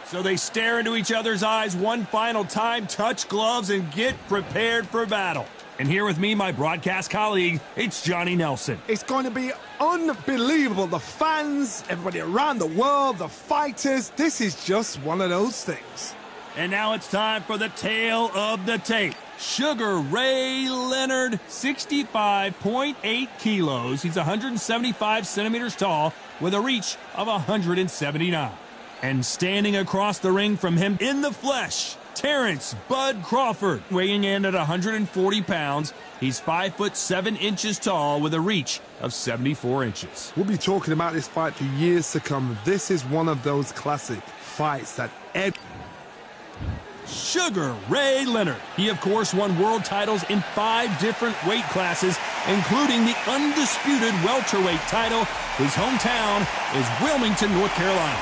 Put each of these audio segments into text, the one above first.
So they stare into each other's eyes one final time, touch gloves, and get prepared for battle. And here with me, my broadcast colleague, it's Johnny Nelson. It's going to be unbelievable. The fans, everybody around the world, the fighters. This is just one of those things. And now it's time for the tale of the tape. Sugar Ray Leonard, 65.8 kilos. He's 175 centimeters tall with a reach of 179. And standing across the ring from him in the flesh, Terrence Bud Crawford, weighing in at 140 pounds. He's 5'7" tall with a reach of 74 inches. We'll be talking about this fight for years to come. This is one of those classic fights that Sugar Ray Leonard. He, of course, won world titles in 5 different weight classes, including the undisputed welterweight title. His hometown is Wilmington, North Carolina.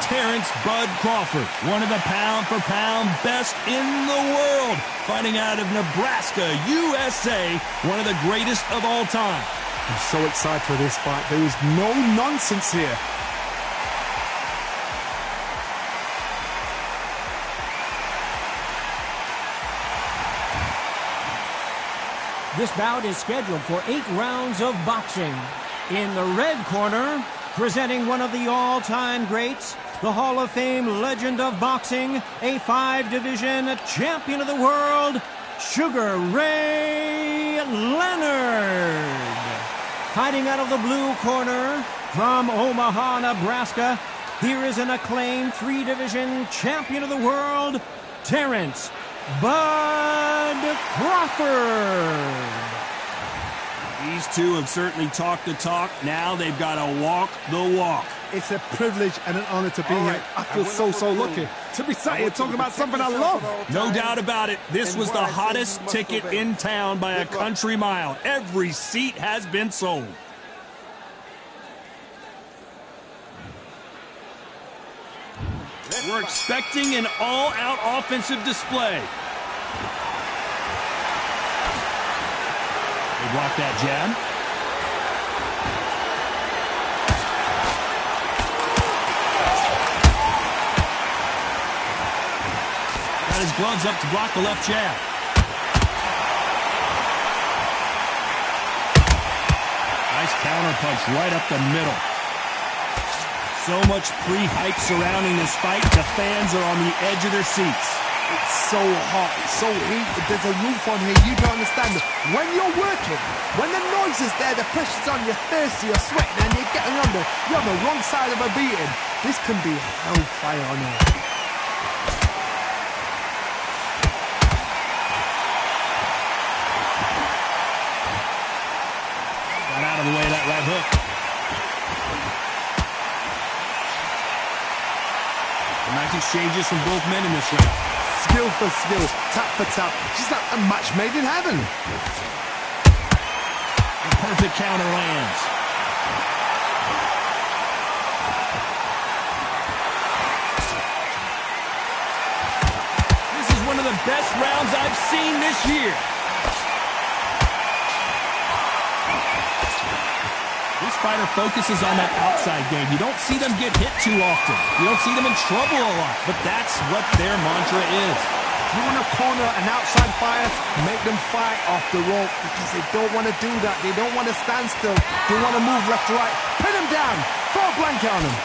Terrence Bud Crawford, one of the pound-for-pound best in the world, fighting out of Nebraska, USA, one of the greatest of all time. I'm so excited for this fight. There is no nonsense here. This bout is scheduled for 8 rounds of boxing. In the red corner, presenting one of the all-time greats, the Hall of Fame legend of boxing, a 5-division champion of the world, Sugar Ray Leonard. Fighting out of the blue corner, from Omaha, Nebraska, here is an acclaimed 3-division champion of the world, Terrence Bud Crawford. These two have certainly talked the talk. Now they've got to walk the walk. It's a privilege and an honor to be here. I feel so lucky to be sat here talking about something I love. No doubt about it. This was the hottest ticket in town by a country mile. Every seat has been sold. We're expecting an all-out offensive display. They block that jab. Got his gloves up to block the left jab. Nice counter punch right up the middle. So much pre-hype surrounding this fight. The fans are on the edge of their seats. It's so hot, it's so heated. There's a roof on here. You don't understand. When you're working, when the noise is there, the pressure's on, you're thirsty, you're sweating, and you're getting you're on the wrong side of a beating. This can be hellfire on here. Got out of the way of that right hook. Nice exchanges from both men in this round. Skill for skill, tap for tap. Just like a match made in heaven. A perfect counter lands. This is one of the best rounds I've seen this year. This fighter focuses on that outside game. You don't see them get hit too often. You don't see them in trouble a lot, but that's what their mantra is. You want to corner an outside fighter, make them fight off the rope because they don't want to do that. They don't want to stand still. They want to move left to right. Pin them down. Throw a blanket on them.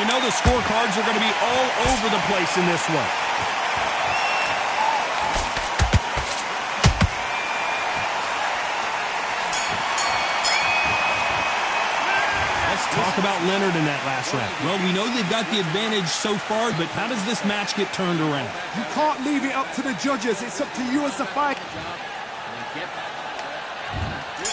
You know the scorecards are going to be all over the place in this one. Talk about Leonard in that last round. Well, we know they've got the advantage so far, but how does this match get turned around? You can't leave it up to the judges. It's up to you as the fighter.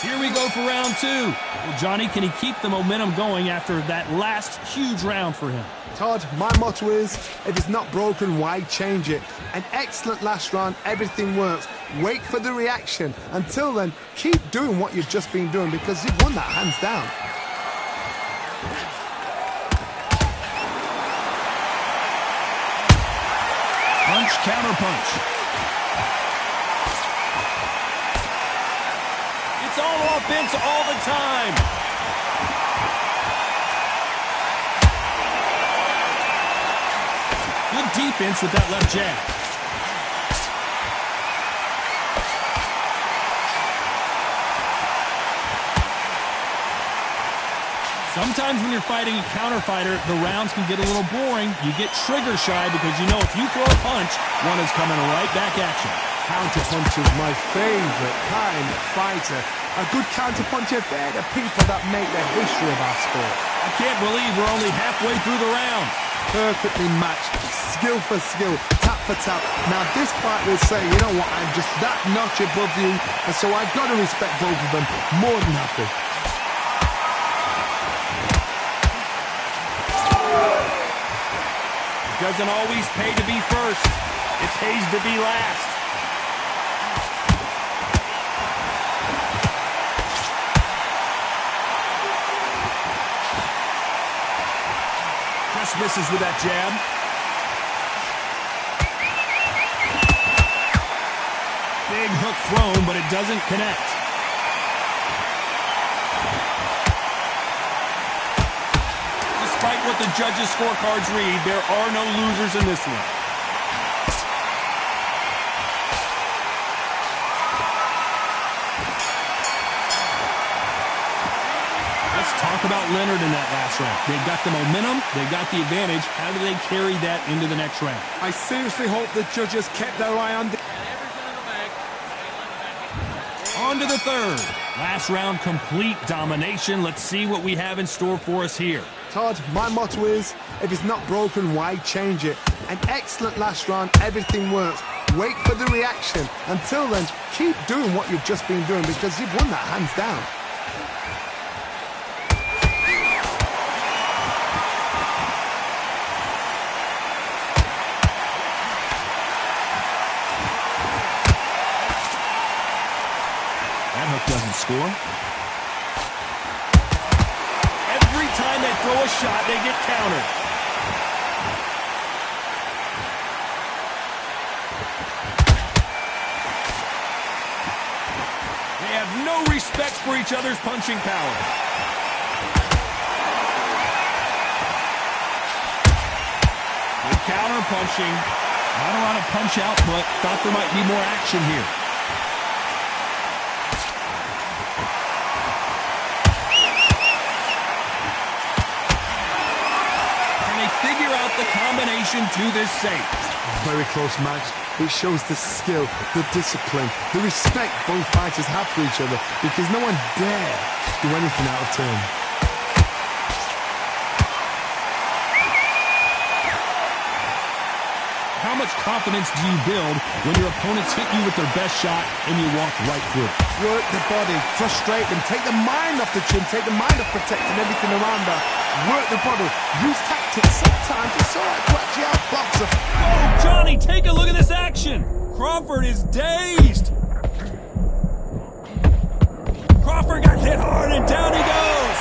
Here we go for round 2. Well, Johnny, can he keep the momentum going after that last huge round for him? Todd, my motto is, if it's not broken, why change it? An excellent last round, everything works. Wait for the reaction. Until then, keep doing what you've just been doing because you've won that hands down. counterpunch. It's all offense all the time. Good defense with that left jab. Sometimes when you're fighting a counter fighter, the rounds can get a little boring. You get trigger shy because you know if you throw a punch, one is coming right back at you. Counter punch is my favorite kind of fighter. A good counter puncher, they're the people that make the history of our sport. I can't believe we're only halfway through the round. Perfectly matched, skill for skill, tap for tap. Now this fight will say, you know what, I'm just that notch above you, and so I've got to respect both of them more than happy. It doesn't always pay to be first. It pays to be last. Just misses with that jab. Big hook thrown, but it doesn't connect. Despite what the judges' scorecards read, there are no losers in this one. Let's talk about Leonard in that last round. They got the momentum, they got the advantage. How do they carry that into the next round? I seriously hope the judges kept their eye on... On to the third. Last round, complete domination. Let's see what we have in store for us here. Todd, my motto is, if it's not broken, why change it? An excellent last round, everything works. Wait for the reaction. Until then, keep doing what you've just been doing because you've won that hands down. That hook doesn't score. Every time they throw a shot, they get countered. They have no respect for each other's punching power. Good counter punching. Not a lot of punch output. Thought there might be more action here. Figure out the combination to this safe. Very close match. It shows the skill, the discipline, the respect both fighters have for each other because no one dare do anything out of turn. How much confidence do you build when your opponents hit you with their best shot and you walk right through it? Work the body, frustrate them, take the mind off the chin, take the mind off protecting everything around them. Work the body, use tactics sometimes. It's all right to actually outbox them. Oh, Johnny, take a look at this action. Crawford is dazed. Crawford got hit hard and down he goes.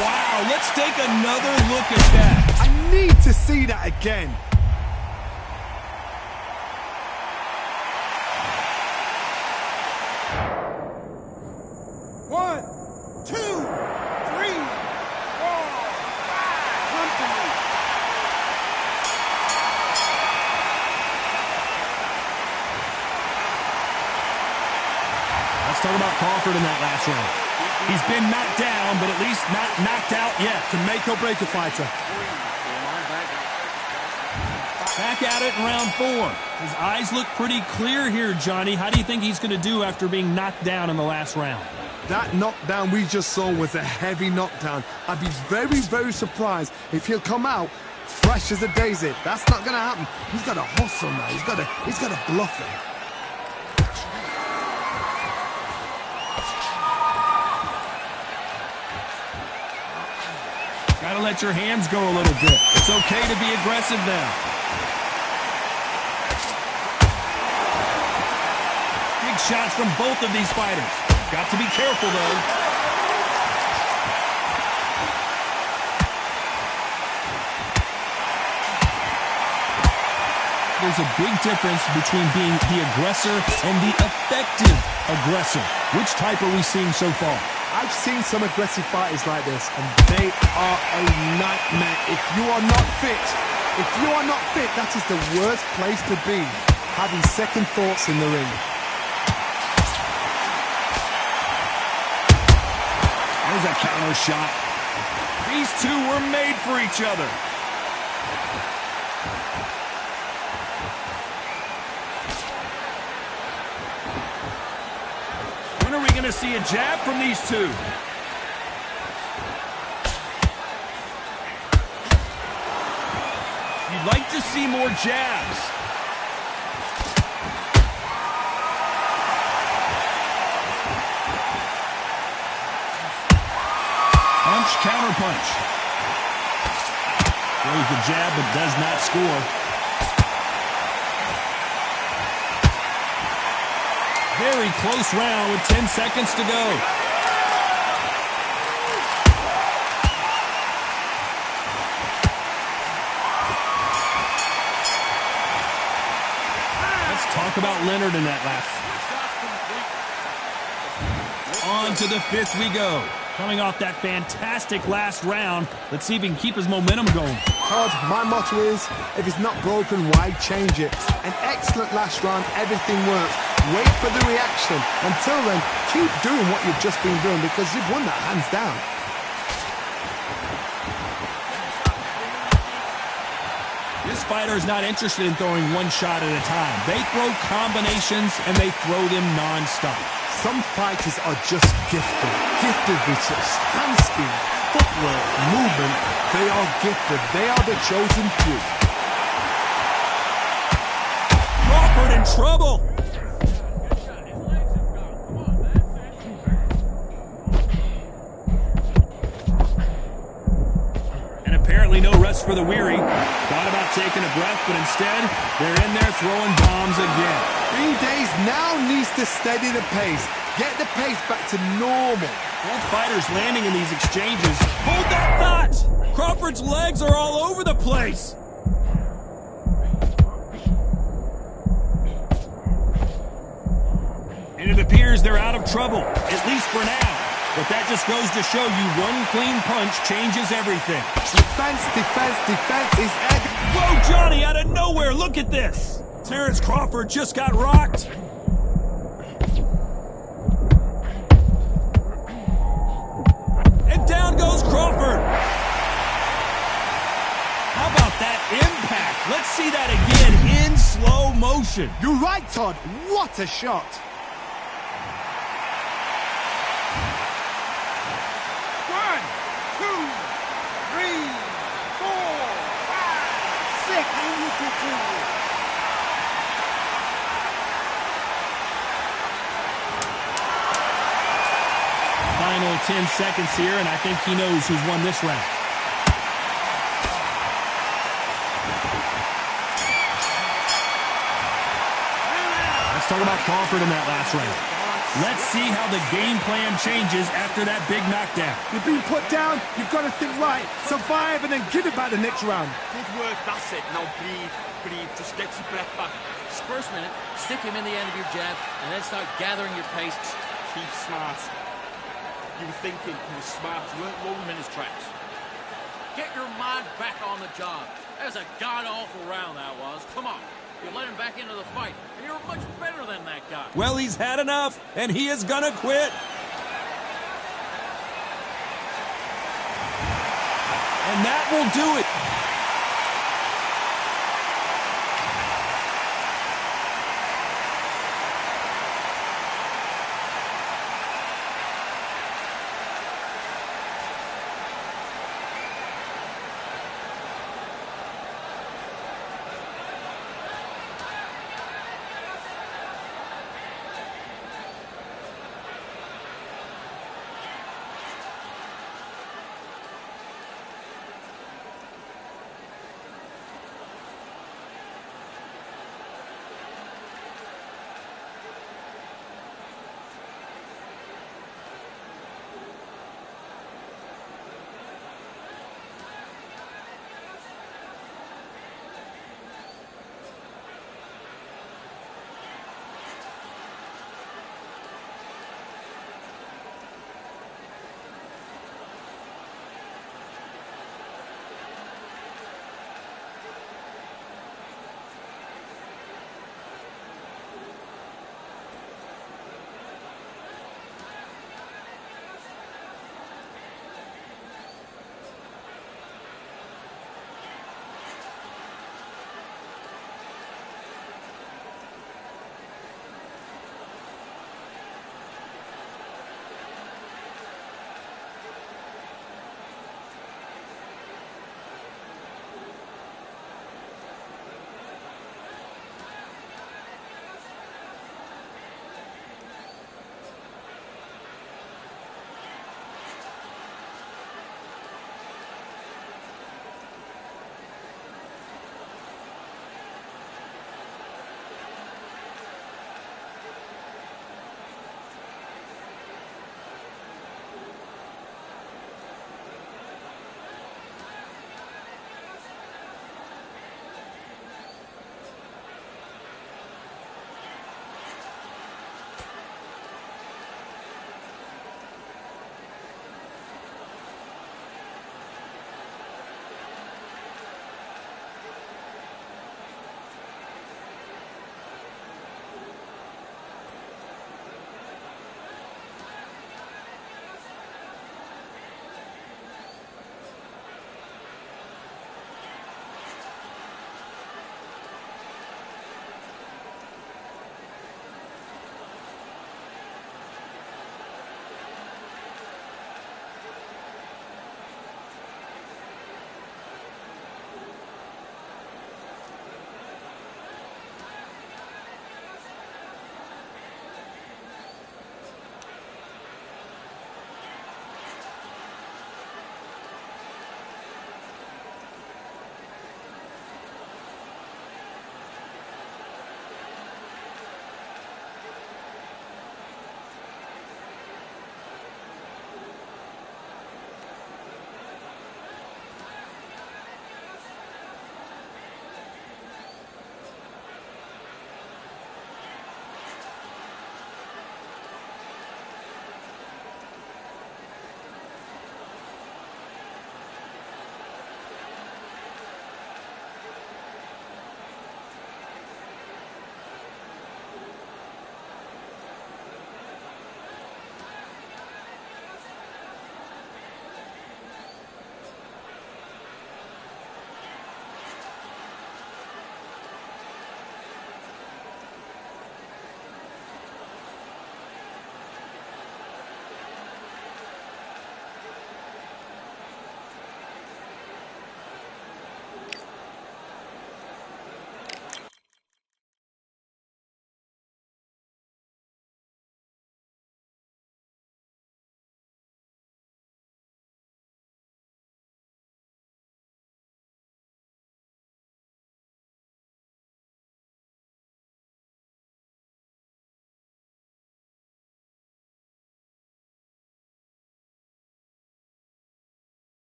Wow, let's take another look at that. I need to see that again. One, two, three, four, five. Come to me. Let's talk about Crawford in that last round. He's been knocked down, but at least not knocked out yet. To make or break a fighter. Back at it in round 4. His eyes look pretty clear here, Johnny. How do you think he's going to do after being knocked down in the last round? That knockdown we just saw was a heavy knockdown. I'd be very, very surprised if he'll come out fresh as a daisy. That's not going to happen. He's got to hustle now. He's got to bluff him. Gotta let your hands go a little bit. It's okay to be aggressive now. Big shots from both of these fighters. Got to be careful, though. There's a big difference between being the aggressor and the effective aggressor. Which type are we seeing so far? I've seen some aggressive fighters like this, and they are a nightmare. If you are not fit, that is the worst place to be, having second thoughts in the ring. There's a counter shot. These two were made for each other. When are we going to see a jab from these two? You'd like to see more jabs. Punch, counter punch. Throws the jab but does not score. Very close round with 10 seconds to go. Let's talk about Leonard in that last. On to the fifth we go. Coming off that fantastic last round, let's see if he can keep his momentum going. Todd, my motto is, if it's not broken, why change it? An excellent last round, everything works. Wait for the reaction. Until then, keep doing what you've just been doing because you've won that hands down. This fighter is not interested in throwing one shot at a time. They throw combinations and they throw them non-stop. Some fighters are just gifted. Gifted with hand speed, footwork, movement. They are gifted. They are the chosen few. Crawford in trouble. And apparently no rest for the weary. Thought about taking a breath, but instead, they're in there throwing bombs again. Green Days now needs to steady the pace. Get the pace back to normal. Both fighters landing in these exchanges. Hold that thought! Crawford's legs are all over the place. And it appears they're out of trouble, at least for now. But that just goes to show you one clean punch changes everything. Defense, defense, defense is egg. Whoa, Johnny, out of nowhere, look at this! Terrence Crawford just got rocked. And down goes Crawford. How about that impact? Let's see that again in slow motion. You're right, Todd. What a shot. One, two, three, four, five, six, and you continue. Final 10 seconds here, and I think he knows who's won this round. Let's talk about Crawford in that last round. Let's see how the game plan changes after that big knockdown. You've been put down, you've got to think right, survive, and then give it back the next round. Good work, that's it. Now breathe, just get your breath back. This first minute, stick him in the end of your jab, and then start gathering your pace. Keep smart. You were thinking, he was smart, you weren't rolling him in his tracks. Get your mind back on the job. That was a god-awful round, that was. Come on. You let him back into the fight, and you're much better than that guy. Well, he's had enough, and he is gonna quit. And that will do it.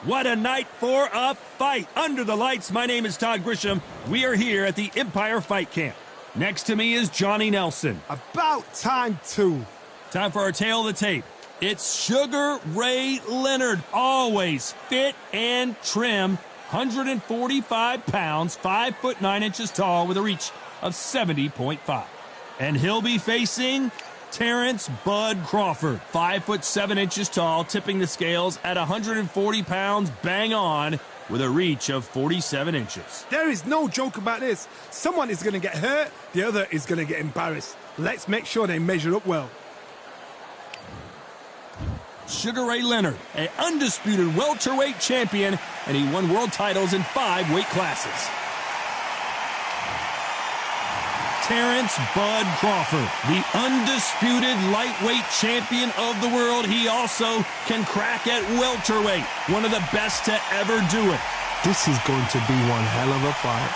What a night for a fight. Under the lights, my name is Todd Grisham. We are here at the Empire Fight Camp. Next to me is Johnny Nelson. About time, too. Time for our tale of the tape. It's Sugar Ray Leonard, always fit and trim, 145 pounds, 5'9" tall, with a reach of 70.5. And he'll be facing Terrence Bud Crawford, 5'7" tall, tipping the scales at 140 pounds, bang on, with a reach of 47 inches. There is no joke about this. Someone is going to get hurt, the other is going to get embarrassed. Let's make sure they measure up well. Sugar Ray Leonard, an undisputed welterweight champion, and he won world titles in 5 weight classes. Terrence Bud Crawford, the undisputed lightweight champion of the world. He also can crack at welterweight, one of the best to ever do it. This is going to be one hell of a fight.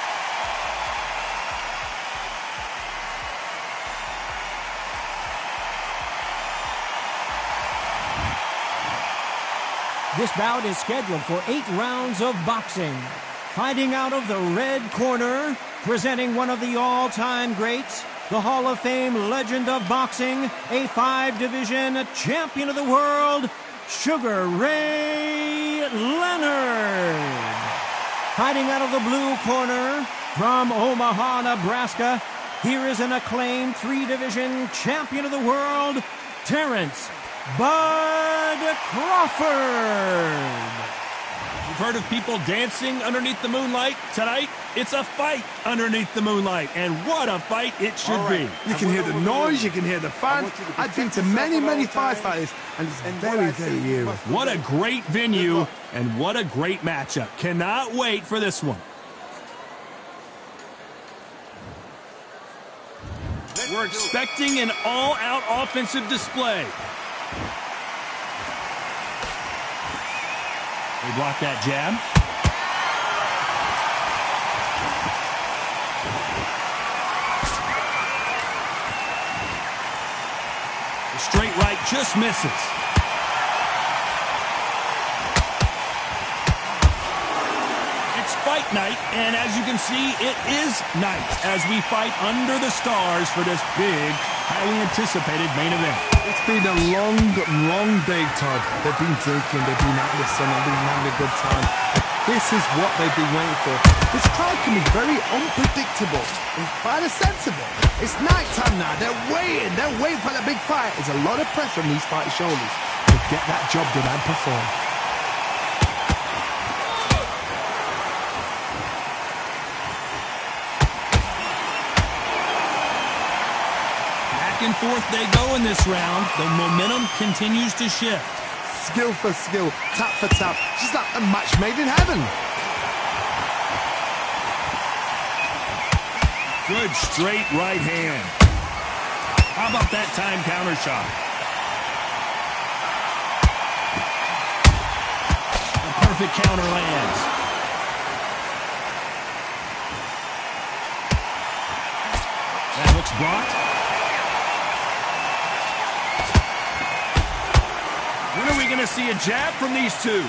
This bout is scheduled for 8 rounds of boxing. Fighting out of the red corner, presenting one of the all-time greats, the Hall of Fame legend of boxing, a 5-division champion of the world, Sugar Ray Leonard. Fighting out of the blue corner, from Omaha, Nebraska, here is an acclaimed 3-division champion of the world, Terrence Bud Crawford. You've heard of people dancing underneath the moonlight? Tonight, it's a fight underneath the moonlight, and what a fight it should be. You can hear the noise, you can hear the fans. I've been to many fights like this, and it's very eerie. What a great venue, and what a great matchup. Cannot wait for this one. We're expecting an all-out offensive display. They block that jab. The straight right just misses. It's fight night, and as you can see, it is night as we fight under the stars for this big, highly anticipated main event. It's been a long day, Todd. They've been drinking, they've been out in the sun, they've been having a good time. This is what they've been waiting for. This crowd can be very unpredictable and quite sensible. It's night time now. They're waiting for the big fight. There's a lot of pressure on these fighters' shoulders to get that job done and perform. Back and forth they go in this round. The momentum continues to shift. Skill for skill, tap for tap, just like a match made in heaven. Good straight right hand. How about that time counter shot? A perfect counter lands. That looks blocked. When are we going to see a jab from these two?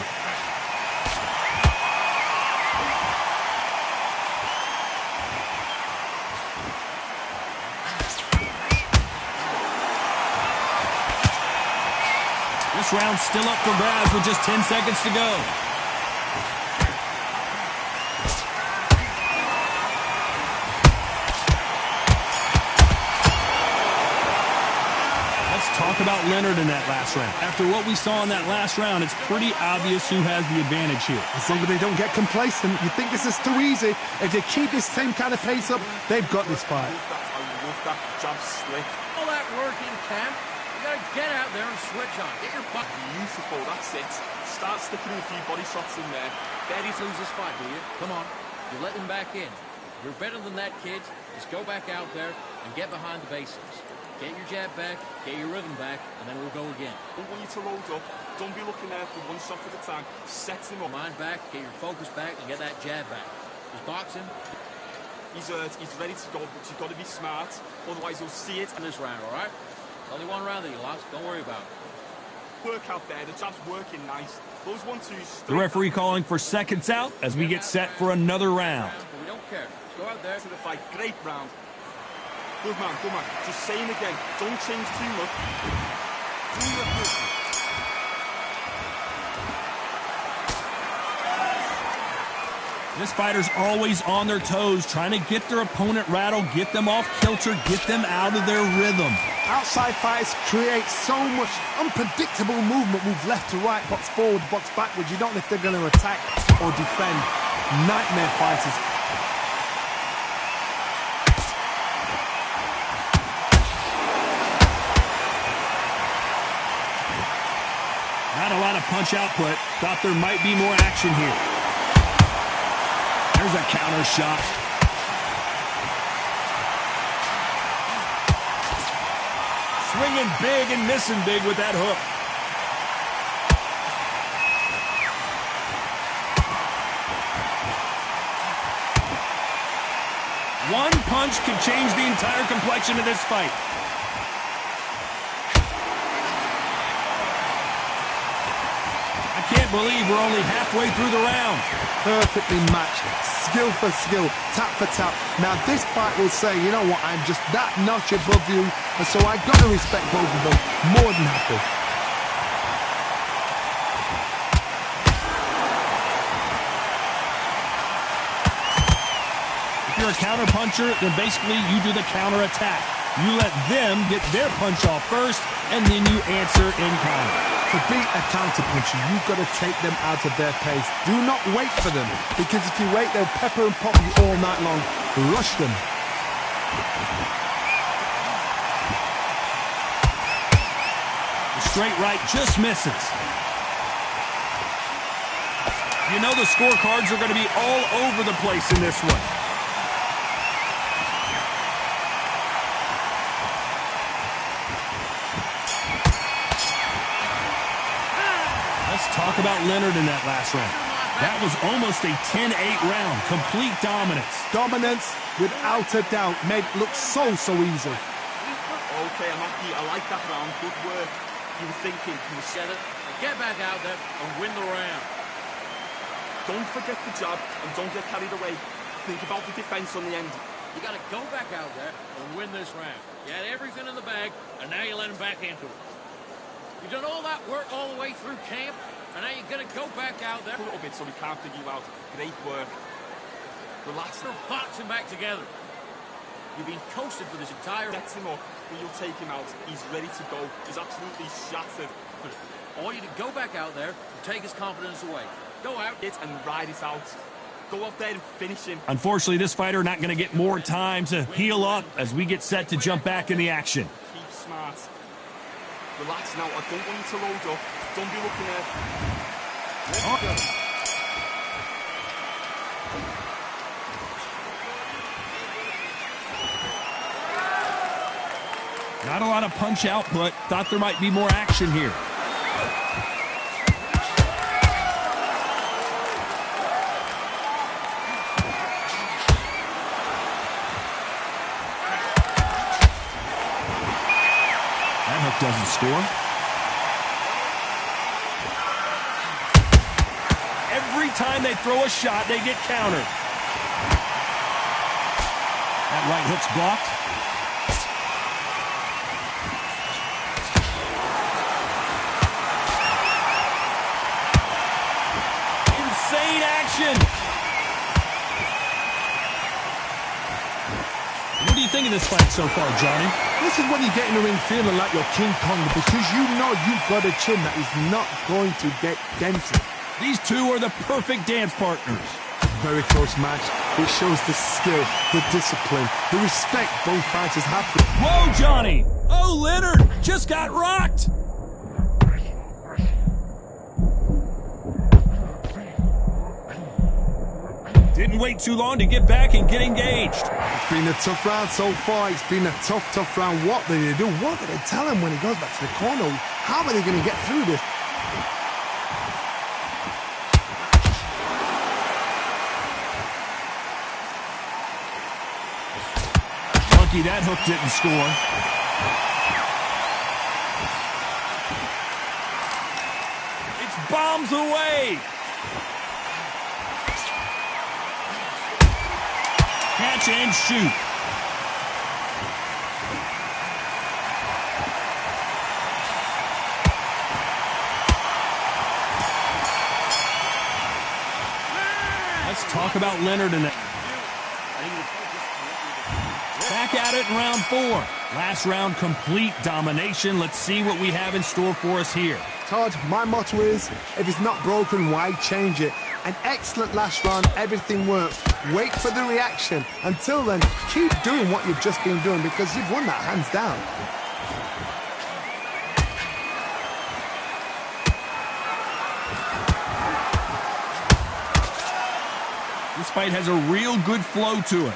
This round's still up for grabs with just 10 seconds to go. Talk about Leonard in that last round. After what we saw in that last round, it's pretty obvious who has the advantage here. As long as they don't get complacent, you think this is too easy. If they keep this same kind of pace up, they've got this fight. I love that jab slick. All that work in camp, you gotta get out there and switch on. Get your butt. Beautiful, that's it. Start sticking a few body shots in there. Daddy lose this fight, do you? Come on. You let him back in. You're better than that, kid. Just go back out there and get behind the basics. Get your jab back, get your rhythm back, and then we'll go again. Don't want you to load up. Don't be looking there for one shot at a time. Set him up. Mind back, get your focus back, and get that jab back. Just box him. He's ready to go, but you've got to be smart. Otherwise, you'll see it in this round, all right? Only one round that you lost. Don't worry about it. work out there. The jab's working nice. Those 1-2s. The referee calling for seconds out as we get set for another round. We don't care. Go out there. To the fight. Great round. Good man, good man. Just saying again, don't change too much. Do your business. This fighter's always on their toes, trying to get their opponent rattled, get them off kilter, get them out of their rhythm. Outside fighters create so much unpredictable movement. Move left to right, box forward, box backwards. You don't know if they're going to attack or defend. Nightmare fighters. Not a lot of punch output. Thought there might be more action here. There's a counter shot. Swinging big and missing big with that hook. One punch could change the entire complexion of this fight. I can't believe we're only halfway through the round. Perfectly matched, skill for skill, tap for tap. Now this fight will say, you know what, I'm just that notch above you, and so I got to respect both of them. More than happy. If you're a counter puncher, then basically you do the counter attack. You let them get their punch off first, and then you answer in kind. To beat a counter-puncher, you've got to take them out of their pace. Do not wait for them, because if you wait, they'll pepper and pop you all night long. Rush them. The straight right just misses. You know the scorecards are going to be all over the place in this one. Talk about Leonard in that last round. That was almost a 10-8 round. Complete dominance. Dominance, without a doubt, made it look so easy. Okay, I'm happy. I like that round. Good work. You were thinking. You said it. Get back out there and win the round. Don't forget the jab and don't get carried away. Think about the defense on the end. You got to go back out there and win this round. You had everything in the bag, and now you let him back into it. You've done all that work all the way through camp, and now you're going to go back out there. A little bit so we can't figure you out. Great work. Relax. They're boxing back together. You've been coasted for this entire... Gets him up, but you'll take him out. He's ready to go. He's absolutely shattered. I want you to go back out there and take his confidence away. Go out it and ride it out. Go out there and finish him. Unfortunately, this fighter not going to get more time to heal up as we get set to jump back in the action. Keep smart. Relax now. I don't want you to load up. Don't be looking at... Not a lot of punch output. Thought there might be more action here. That hook doesn't score. Every time they throw a shot, they get countered. That right hook's blocked. Insane action. What do you think of this fight so far, Johnny? This is when you get in the ring feeling like you're King Kong, because you know you've got a chin that is not going to get dented. These two are the perfect dance partners. Very close match. It shows the skill, the discipline, the respect both fighters have for... Whoa, Johnny! Oh, Leonard just got rocked! Didn't wait too long to get back and get engaged. It's been a tough round so far. It's been a tough round. What do they do? What do they tell him when he goes back to the corner? How are they going to get through this? Lucky that hook didn't score. bombs away. Catch and shoot. Let's talk about Leonard in that. Back at it in round 4. Last round, complete domination. Let's see what we have in store for us here. Todd, my motto is, if it's not broken, why change it? An excellent last round, everything works. Wait for the reaction. Until then, keep doing what you've just been doing because you've won that hands down. This fight has a real good flow to it.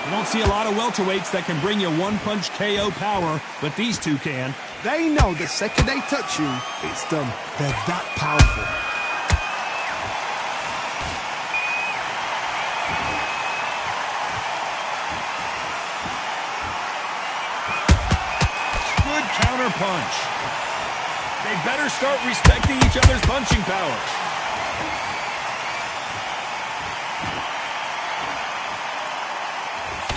You don't see a lot of welterweights that can bring you one-punch KO power, but these two can. They know the second they touch you, it's done. They're that powerful. Good counter punch. They better start respecting each other's punching power.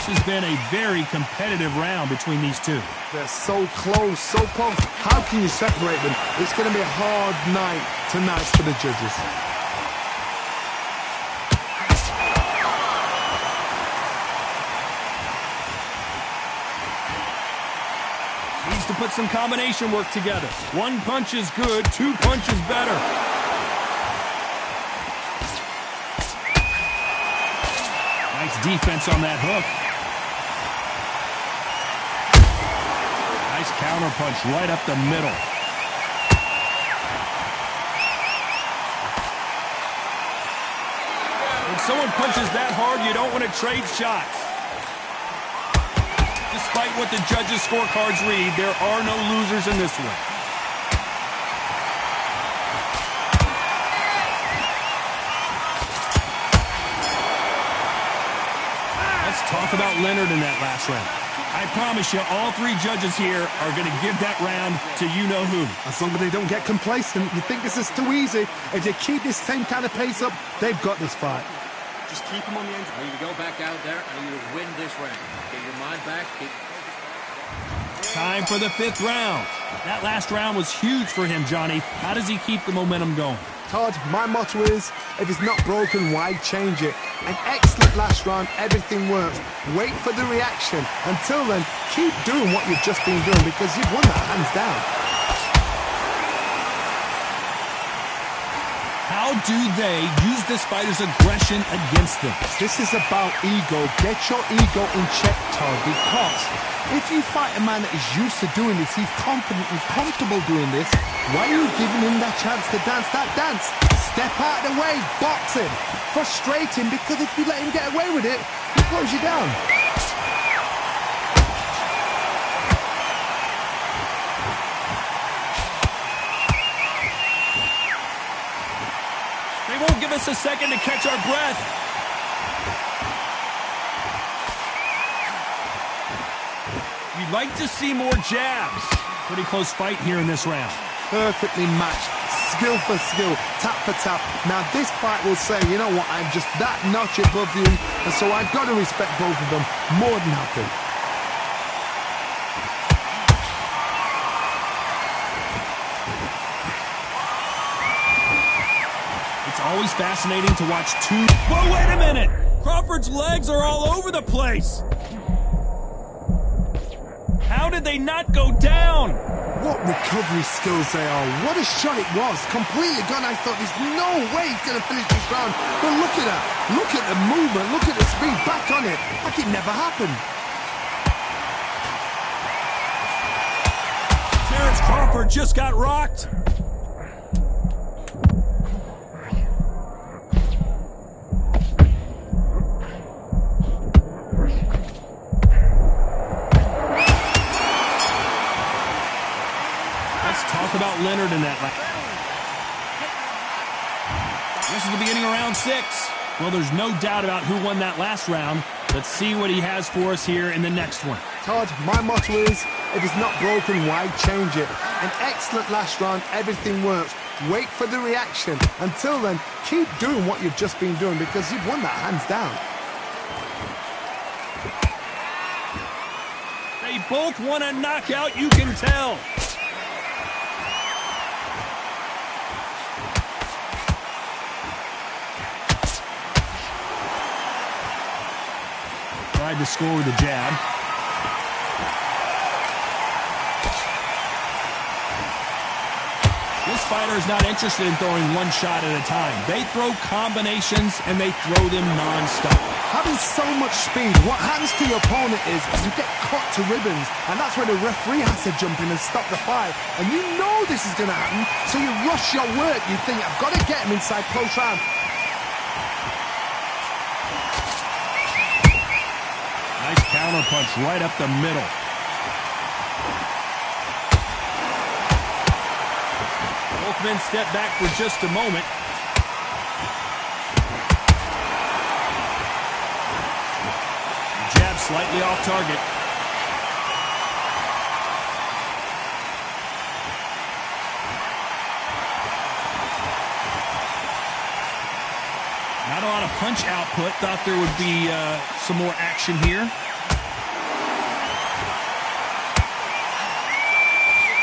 This has been a very competitive round between these two. They're so close, so close. How can you separate them? It's going to be a hard night tonight for the judges. Needs to put some combination work together. One punch is good, 2 punches better. Nice defense on that hook. Nice counter punch right up the middle. When someone punches that hard, you don't want to trade shots. Despite what the judges' scorecards read, there are no losers in this one. Let's talk about Leonard in that last round. I promise you, all 3 judges here are going to give that round to you-know-who. As long as they don't get complacent, you think this is too easy. If they keep this same kind of pace up, they've got this fight. Just keep him on the end. I need to go back out there and you win this round. Get your mind back. Time for the 5th round. That last round was huge for him, Johnny. How does he keep the momentum going? Todd, my motto is, if it's not broken, why change it? An excellent last round, everything works. Wait for the reaction. Until then, keep doing what you've just been doing because you've won that hands down. How do they use this fighter's aggression against them? This is about ego. Get your ego in check, Todd, because if you fight a man that is used to doing this, he's confident and comfortable doing this, why are you giving him that chance to dance that dance? Step out of the way, box him. Frustrate him, because if you let him get away with it, he close you down. They won't give us a second to catch our breath. We'd like to see more jabs. Pretty close fight here in this round. Perfectly matched, skill for skill, tap for tap. Now this fight will say, you know what, I'm just that notch above you, and so I've got to respect both of them more than happy. It's always fascinating to watch two... Whoa, wait a minute! Crawford's legs are all over the place! How did they not go down? What recovery skills they are. What a shot it was. Completely gone. I thought there's no way he's going to finish this round. But look at that. Look at the movement. Look at the speed. Back on it. Like it never happened. Terrence Crawford just got rocked. Talk about Leonard in that last. This is the beginning of round 6. Well, there's no doubt about who won that last round. Let's see what he has for us here in the next one. Todd, my motto is, If it's not broken, why change it? An excellent last round, everything works. Wait for the reaction. Until then, keep doing what you've just been doing because you've won that hands down. They both want a knockout, you can tell. Tried to score with a jab. This fighter is not interested in throwing one shot at a time. They throw combinations and they throw them non-stop. Having so much speed, what happens to your opponent is you get cut to ribbons, and that's where the referee has to jump in and stop the fight. And you know this is going to happen, so you rush your work. You think, I've got to get him inside close round. Nice counter punch right up the middle. Both men step back for just a moment. Jab slightly off target. Not a lot of punch output. Thought there would be some more action here.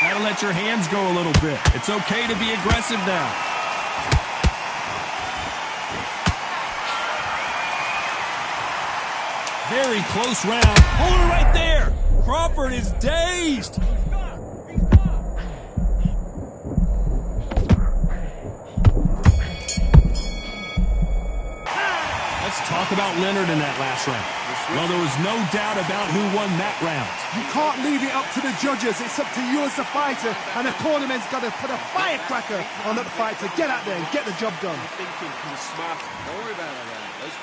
Gotta let your hands go a little bit. It's okay to be aggressive now. Very close round. Hold it right there. Crawford is dazed. Let's talk about Leonard in that last round. Well, there was no doubt about who won that round. You can't leave it up to the judges. It's up to you as the fighter, and the cornerman's got to put a firecracker on the fighter. Get out there and get the job done. Thinking he's smart. Don't worry about it, guys.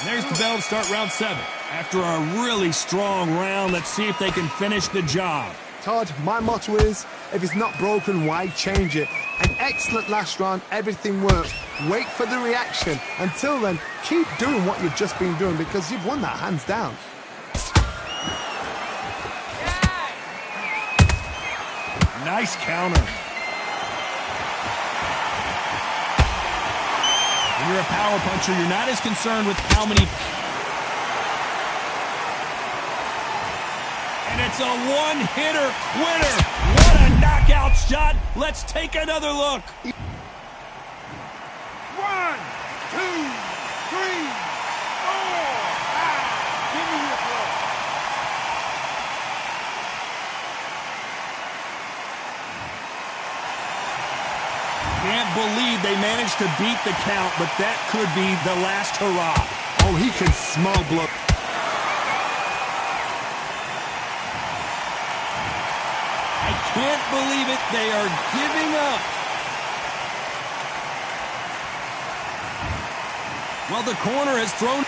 And there's the bell to start round 7. After a really strong round, let's see if they can finish the job. Todd, my motto is, if it's not broken, why change it? An excellent last round, everything works. Wait for the reaction. Until then, keep doing what you've just been doing because you've won that hands down. Nice counter. When you're a power puncher, you're not as concerned with how many... And it's a one-hitter winner. What a knockout shot. Let's take another look. 1, 2, 3, 4, 5. Give me your blood. Can't believe they managed to beat the count, but that could be the last hurrah. Oh, he can smell blood. Can't believe it. They are giving up. Well, the corner has thrown...